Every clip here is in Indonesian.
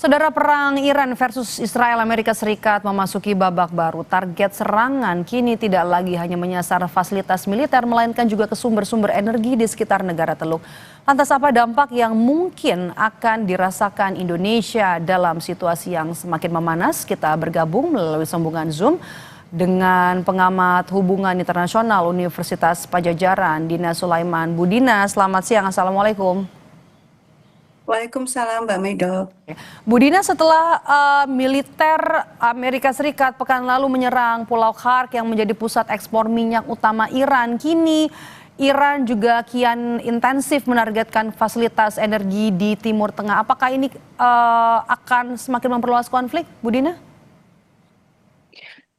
Saudara, perang Iran versus Israel Amerika Serikat memasuki babak baru. Target serangan kini tidak lagi hanya menyasar fasilitas militer, melainkan juga ke sumber-sumber energi di sekitar negara Teluk. Lantas apa dampak yang mungkin akan dirasakan Indonesia dalam situasi yang semakin memanas? Kita bergabung melalui sambungan Zoom dengan pengamat hubungan internasional Universitas Padjadjaran, Dina Sulaiman. Bu Dina, selamat siang. Assalamualaikum. Waalaikumsalam Mbak Maido. Bu Dina, setelah militer Amerika Serikat pekan lalu menyerang Pulau Khark yang menjadi pusat ekspor minyak utama Iran, kini Iran juga kian intensif menargetkan fasilitas energi di Timur Tengah. Apakah ini akan semakin memperluas konflik, Bu Dina?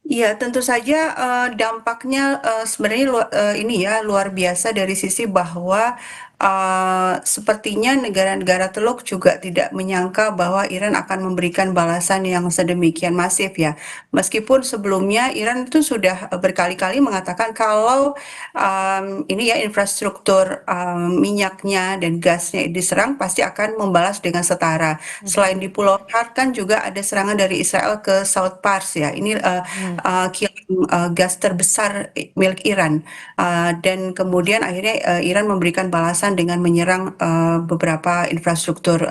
Iya, tentu saja dampaknya sebenarnya ini ya luar biasa dari sisi bahwa sepertinya negara-negara Teluk juga tidak menyangka bahwa Iran akan memberikan balasan yang sedemikian masif ya. Meskipun sebelumnya Iran itu sudah berkali-kali mengatakan kalau ini ya infrastruktur minyaknya dan gasnya diserang pasti akan membalas dengan setara. Selain di Pulau Khark kan juga ada serangan dari Israel ke South Pars ya. Ini kilang gas terbesar milik Iran. Dan kemudian akhirnya Iran memberikan balasan dengan menyerang beberapa infrastruktur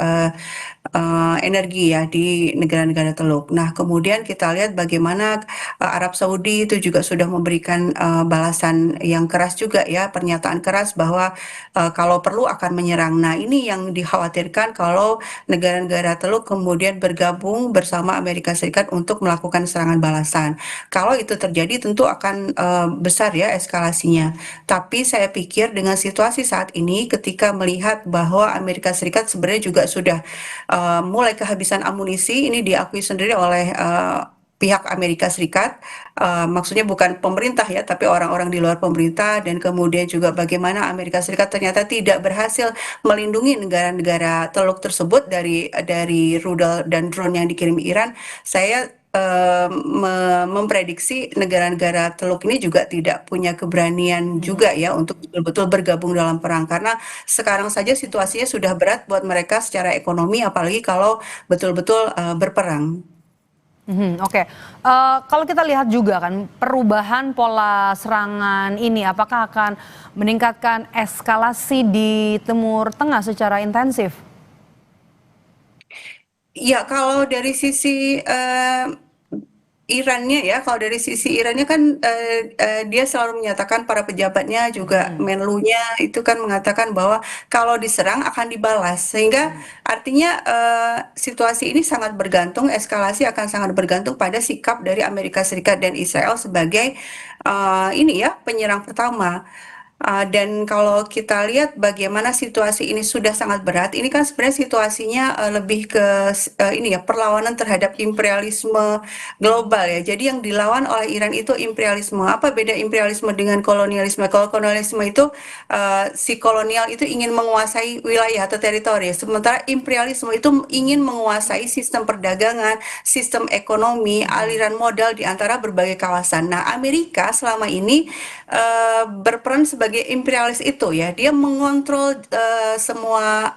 energi ya di negara-negara Teluk. Nah, kemudian kita lihat bagaimana Arab Saudi itu juga sudah memberikan balasan yang keras juga ya, pernyataan keras bahwa kalau perlu akan menyerang. Nah, ini yang dikhawatirkan kalau negara-negara Teluk kemudian bergabung bersama Amerika Serikat untuk melakukan serangan balasan. Kalau itu terjadi tentu akan besar ya eskalasinya. Tapi saya pikir dengan situasi saat ini ketika melihat bahwa Amerika Serikat sebenarnya juga sudah mulai kehabisan amunisi, ini diakui sendiri oleh pihak Amerika Serikat, maksudnya bukan pemerintah ya, tapi orang-orang di luar pemerintah, dan kemudian juga bagaimana Amerika Serikat ternyata tidak berhasil melindungi negara-negara Teluk tersebut dari rudal dan drone yang dikirim Iran. Saya memprediksi negara-negara Teluk ini juga tidak punya keberanian juga ya untuk betul-betul bergabung dalam perang, karena sekarang saja situasinya sudah berat buat mereka secara ekonomi, apalagi kalau betul-betul berperang. Oke. Kalau kita lihat juga kan perubahan pola serangan ini apakah akan meningkatkan eskalasi di Timur Tengah secara intensif? Ya, kalau dari sisi Irannya ya, kalau dari sisi Irannya kan dia selalu menyatakan, para pejabatnya juga Menlunya itu kan mengatakan bahwa kalau diserang akan dibalas, sehingga artinya situasi ini sangat bergantung, eskalasi akan sangat bergantung pada sikap dari Amerika Serikat dan Israel sebagai ini ya penyerang pertama. Dan kalau kita lihat bagaimana situasi ini sudah sangat berat, ini kan sebenarnya situasinya lebih ke ini ya perlawanan terhadap imperialisme global ya. Jadi yang dilawan oleh Iran itu imperialisme. Apa beda imperialisme dengan kolonialisme? Kalau kolonialisme itu si kolonial itu ingin menguasai wilayah atau teritori, sementara imperialisme itu ingin menguasai sistem perdagangan, sistem ekonomi, aliran modal di antara berbagai kawasan. Nah, Amerika selama ini berperan sebagai imperialis itu ya, dia mengontrol semua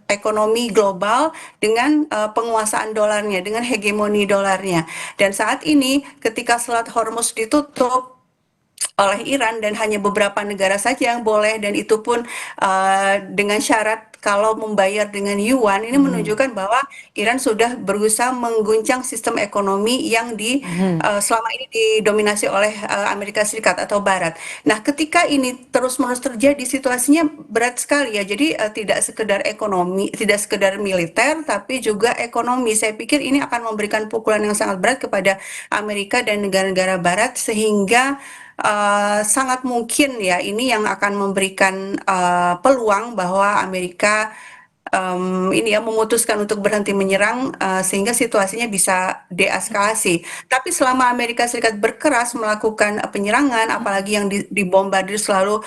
ekonomi global dengan penguasaan dolarnya, dengan hegemoni dolarnya. Dan saat ini ketika Selat Hormuz ditutup oleh Iran dan hanya beberapa negara saja yang boleh, dan itu pun dengan syarat kalau membayar dengan yuan, ini menunjukkan bahwa Iran sudah berusaha mengguncang sistem ekonomi yang selama ini didominasi oleh Amerika Serikat atau Barat. Nah, ketika ini terus-menerus terjadi, situasinya berat sekali ya. Jadi tidak sekedar ekonomi, tidak sekedar militer, tapi juga ekonomi. Saya pikir ini akan memberikan pukulan yang sangat berat kepada Amerika dan negara-negara Barat, sehingga sangat mungkin ya ini yang akan memberikan peluang bahwa Amerika ini ya memutuskan untuk berhenti menyerang, sehingga situasinya bisa deeskalasi. Tapi selama Amerika Serikat berkeras melakukan penyerangan, apalagi yang dibombardir selalu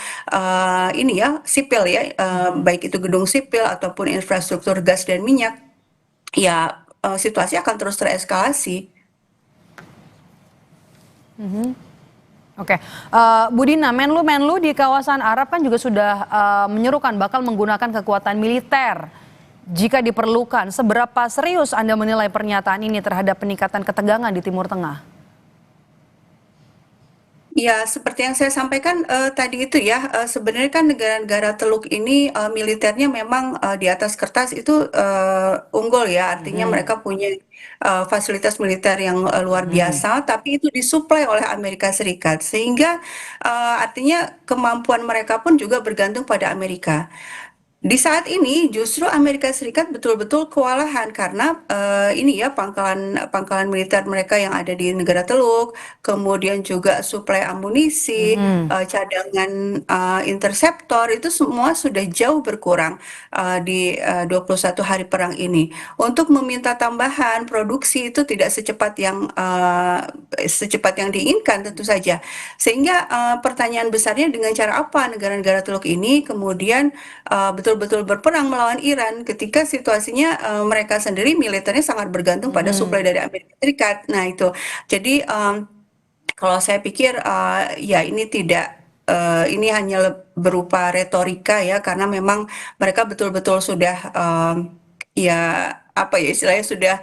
ini ya sipil ya, baik itu gedung sipil ataupun infrastruktur gas dan minyak, ya situasi akan terus tereskalasi. Oke, Bu Dina, Menlu di kawasan Arab kan juga sudah menyerukan bakal menggunakan kekuatan militer Jika diperlukan, seberapa serius Anda menilai pernyataan ini terhadap peningkatan ketegangan di Timur Tengah? Ya, seperti yang saya sampaikan tadi itu ya, sebenarnya kan negara-negara Teluk ini militernya memang di atas kertas itu unggul ya, artinya Mhm, mereka punya fasilitas militer yang luar mhm, biasa, tapi itu disuplai oleh Amerika Serikat, sehingga artinya kemampuan mereka pun juga bergantung pada Amerika. Di saat ini justru Amerika Serikat betul-betul kewalahan karena ini ya pangkalan pangkalan militer mereka yang ada di negara Teluk, kemudian juga suplai amunisi, mhm, cadangan interseptor itu semua sudah jauh berkurang di 21 hari perang ini. Untuk meminta tambahan produksi itu tidak secepat yang diinginkan tentu saja. Sehingga pertanyaan besarnya dengan cara apa negara-negara Teluk ini kemudian betul-betul berperang melawan Iran ketika situasinya mereka sendiri militernya sangat bergantung pada suplai mhm, dari Amerika Serikat. Nah itu, jadi kalau saya pikir ya ini tidak ini hanya berupa retorika ya karena memang mereka betul-betul sudah ya apa ya istilahnya sudah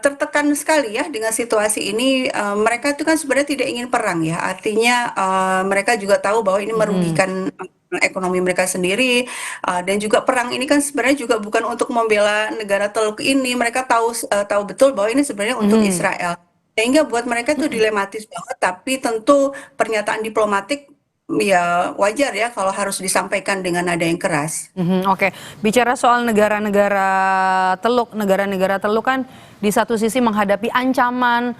tertekan sekali ya dengan situasi ini. Mereka itu kan sebenarnya tidak ingin perang ya. Artinya mereka juga tahu bahwa ini mhm, merugikan ekonomi mereka sendiri dan juga perang ini kan sebenarnya juga bukan untuk membela negara Teluk ini. Mereka tahu betul bahwa ini sebenarnya untuk mhm, Israel. Sehingga buat mereka itu mhm. dilematis banget, tapi tentu pernyataan diplomatik ya wajar ya kalau harus disampaikan dengan nada yang keras. Mhm, oke. Bicara soal negara-negara Teluk kan di satu sisi menghadapi ancaman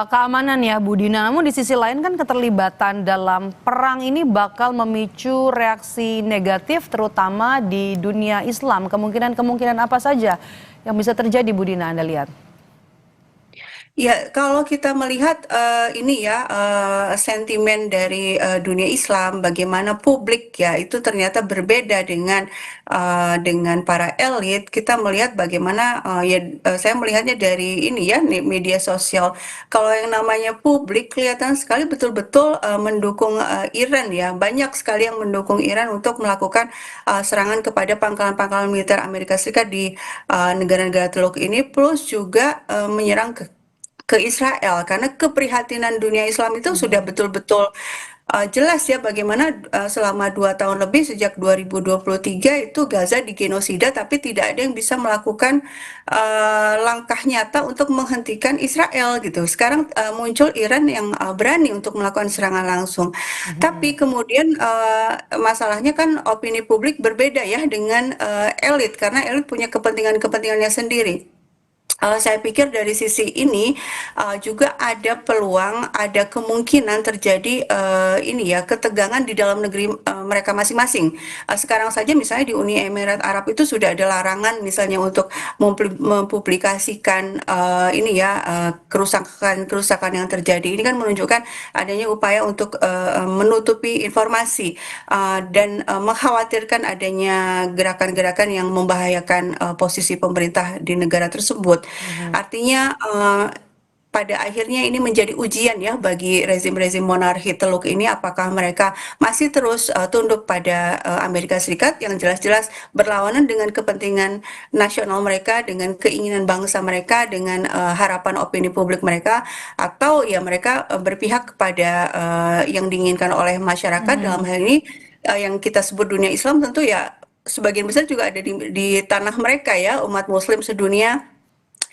keamanan ya Bu Dina, namun di sisi lain kan keterlibatan dalam perang ini bakal memicu reaksi negatif terutama di dunia Islam. Kemungkinan-kemungkinan apa saja yang bisa terjadi Bu Dina Anda lihat? Ya, kalau kita melihat ini ya sentimen dari dunia Islam, bagaimana publik ya itu ternyata berbeda dengan para elit. Kita melihat bagaimana ya saya melihatnya dari ini ya media sosial. Kalau yang namanya publik kelihatan sekali betul-betul mendukung Iran ya. Banyak sekali yang mendukung Iran untuk melakukan serangan kepada pangkalan-pangkalan militer Amerika Serikat di negara-negara Teluk ini, plus juga menyerang ke Israel karena keprihatinan dunia Islam itu sudah Mhm, betul-betul jelas ya bagaimana selama 2 tahun lebih sejak 2023 itu Gaza digenosida tapi tidak ada yang bisa melakukan langkah nyata untuk menghentikan Israel gitu. Sekarang muncul Iran yang berani untuk melakukan serangan langsung. Tapi mhm, kemudian masalahnya kan opini publik berbeda ya dengan elit karena elit punya kepentingan-kepentingannya sendiri. Saya pikir dari sisi ini juga ada peluang, ada kemungkinan terjadi ini ya ketegangan di dalam negeri mereka masing-masing. Sekarang saja misalnya di Uni Emirat Arab itu sudah ada larangan misalnya untuk mempublikasikan ini ya kerusakan-kerusakan yang terjadi. Ini kan menunjukkan adanya upaya untuk menutupi informasi dan mengkhawatirkan adanya gerakan-gerakan yang membahayakan posisi pemerintah di negara tersebut. mhm, Artinya pada akhirnya ini menjadi ujian ya bagi rezim-rezim monarki Teluk ini apakah mereka masih terus tunduk pada Amerika Serikat yang jelas-jelas berlawanan dengan kepentingan nasional mereka, dengan keinginan bangsa mereka, dengan harapan opini publik mereka, atau ya mereka berpihak kepada yang diinginkan oleh masyarakat dalam mhm. hal ini yang kita sebut dunia Islam tentu ya sebagian besar juga ada di tanah mereka ya umat Muslim sedunia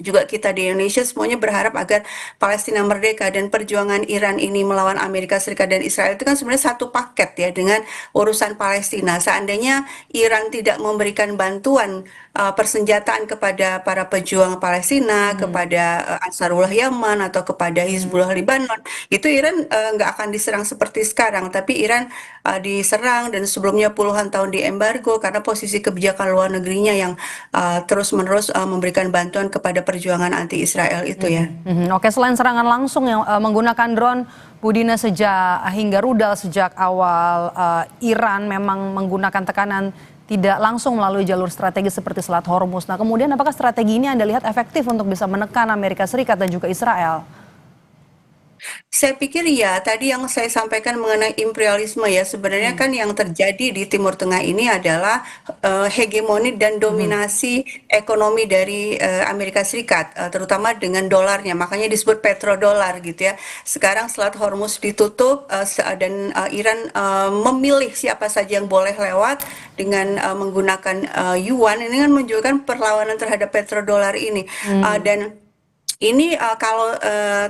juga kita di Indonesia semuanya berharap agar Palestina merdeka dan perjuangan Iran ini melawan Amerika Serikat dan Israel itu kan sebenarnya satu paket ya dengan urusan Palestina. Seandainya Iran tidak memberikan bantuan persenjataan kepada para pejuang Palestina, Mhm, kepada Ansarullah Yaman atau kepada mhm, Hizbullah Libanon, itu Iran nggak akan diserang seperti sekarang. Tapi Iran diserang dan sebelumnya puluhan tahun diembargo karena posisi kebijakan luar negerinya yang terus-menerus memberikan bantuan kepada perjuangan anti Israel itu mhm, ya. mhm. Oke, selain serangan langsung yang menggunakan drone, Bu Dina hingga rudal sejak awal Iran memang menggunakan tekanan tidak langsung melalui jalur strategis seperti Selat Hormuz. Nah, kemudian apakah strategi ini Anda lihat efektif untuk bisa menekan Amerika Serikat dan juga Israel? Saya pikir ya, tadi yang saya sampaikan mengenai imperialisme ya, sebenarnya Hmm. kan yang terjadi di Timur Tengah ini adalah hegemoni dan Mhm. dominasi ekonomi dari Amerika Serikat, terutama dengan dolarnya, makanya disebut petrodolar gitu ya. Sekarang Selat Hormuz ditutup dan Iran memilih siapa saja yang boleh lewat dengan menggunakan yuan, ini kan menunjukkan perlawanan terhadap petrodolar ini. Hmm. Dan ini kalau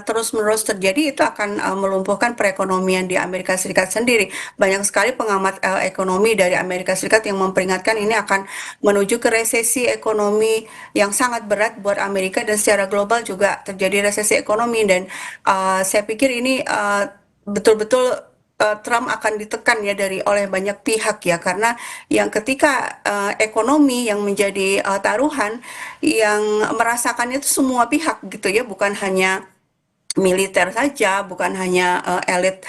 terus-menerus terjadi itu akan melumpuhkan perekonomian di Amerika Serikat sendiri. Banyak sekali pengamat ekonomi dari Amerika Serikat yang memperingatkan ini akan menuju ke resesi ekonomi yang sangat berat buat Amerika dan secara global juga terjadi resesi ekonomi dan saya pikir ini betul-betul Trump akan ditekan ya oleh banyak pihak ya karena yang ketika ekonomi yang menjadi taruhan yang merasakannya itu semua pihak gitu ya, bukan hanya militer saja, bukan hanya elit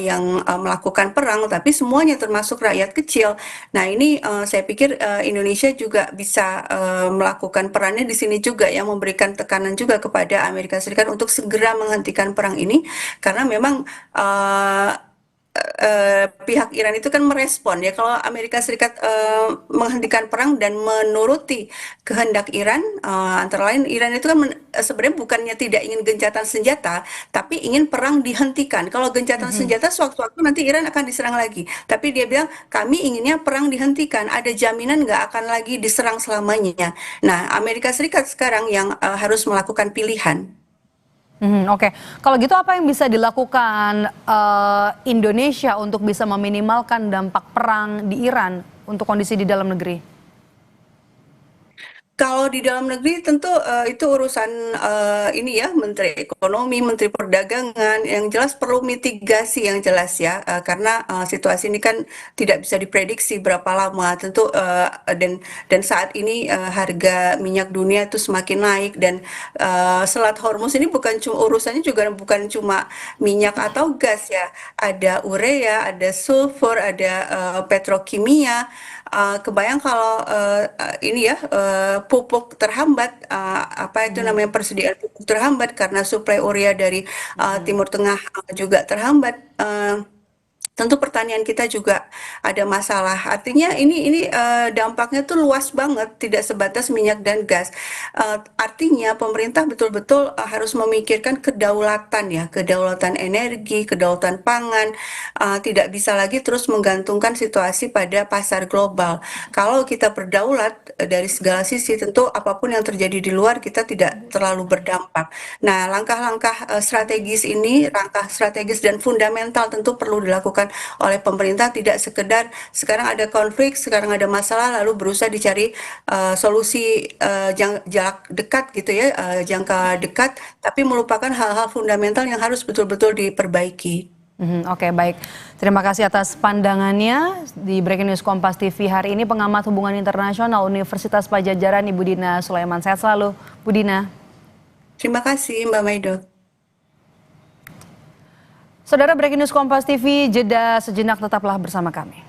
yang melakukan perang, tapi semuanya termasuk rakyat kecil. Nah, ini saya pikir Indonesia juga bisa melakukan perannya di sini juga, yang memberikan tekanan juga kepada Amerika Serikat untuk segera menghentikan perang ini, karena memang uh, pihak Iran itu kan merespon ya kalau Amerika Serikat menghentikan perang dan menuruti kehendak Iran, antara lain Iran itu kan sebenarnya bukannya tidak ingin gencatan senjata, tapi ingin perang dihentikan. Kalau gencatan Mhm. senjata sewaktu-waktu nanti Iran akan diserang lagi. Tapi dia bilang kami inginnya perang dihentikan. Ada jaminan nggak akan lagi diserang selamanya. Nah, Amerika Serikat sekarang yang harus melakukan pilihan. Mhm, oke. Kalau gitu apa yang bisa dilakukan Indonesia untuk bisa meminimalkan dampak perang di Iran untuk kondisi di dalam negeri? Kalau di dalam negeri tentu itu urusan ini ya Menteri Ekonomi, Menteri Perdagangan yang jelas perlu mitigasi yang jelas ya karena situasi ini kan tidak bisa diprediksi berapa lama tentu dan saat ini harga minyak dunia itu semakin naik dan Selat Hormuz ini bukan cuma urusannya juga bukan cuma minyak atau gas ya, ada urea, ada sulfur, ada petrokimia. Kebayang kalau ini ya pupuk terhambat, apa itu Mhm. namanya persediaan pupuk terhambat karena suplai urea dari Mhm. Timur Tengah juga terhambat. Tentu pertanian kita juga ada masalah. Artinya ini dampaknya tuh luas banget, tidak sebatas minyak dan gas. Artinya pemerintah betul-betul harus memikirkan kedaulatan ya, kedaulatan energi, kedaulatan pangan. Tidak bisa lagi terus menggantungkan situasi pada pasar global. Kalau kita berdaulat dari segala sisi, tentu apapun yang terjadi di luar kita tidak terlalu berdampak. Nah, langkah-langkah strategis ini, langkah strategis dan fundamental tentu perlu dilakukan oleh pemerintah, tidak sekedar sekarang ada konflik, sekarang ada masalah lalu berusaha dicari solusi jarak dekat gitu ya, jangka dekat, tapi melupakan hal-hal fundamental yang harus betul-betul diperbaiki. Mhm, oke, baik. Terima kasih atas pandangannya di Breaking News Kompas TV hari ini. Pengamat hubungan internasional Universitas Pajajaran Ibu Dina Sulaiman. Sehat selalu, Bu Dina. Terima kasih Mbak Maido. Saudara, Breaking News Kompas TV, jeda sejenak, tetaplah bersama kami.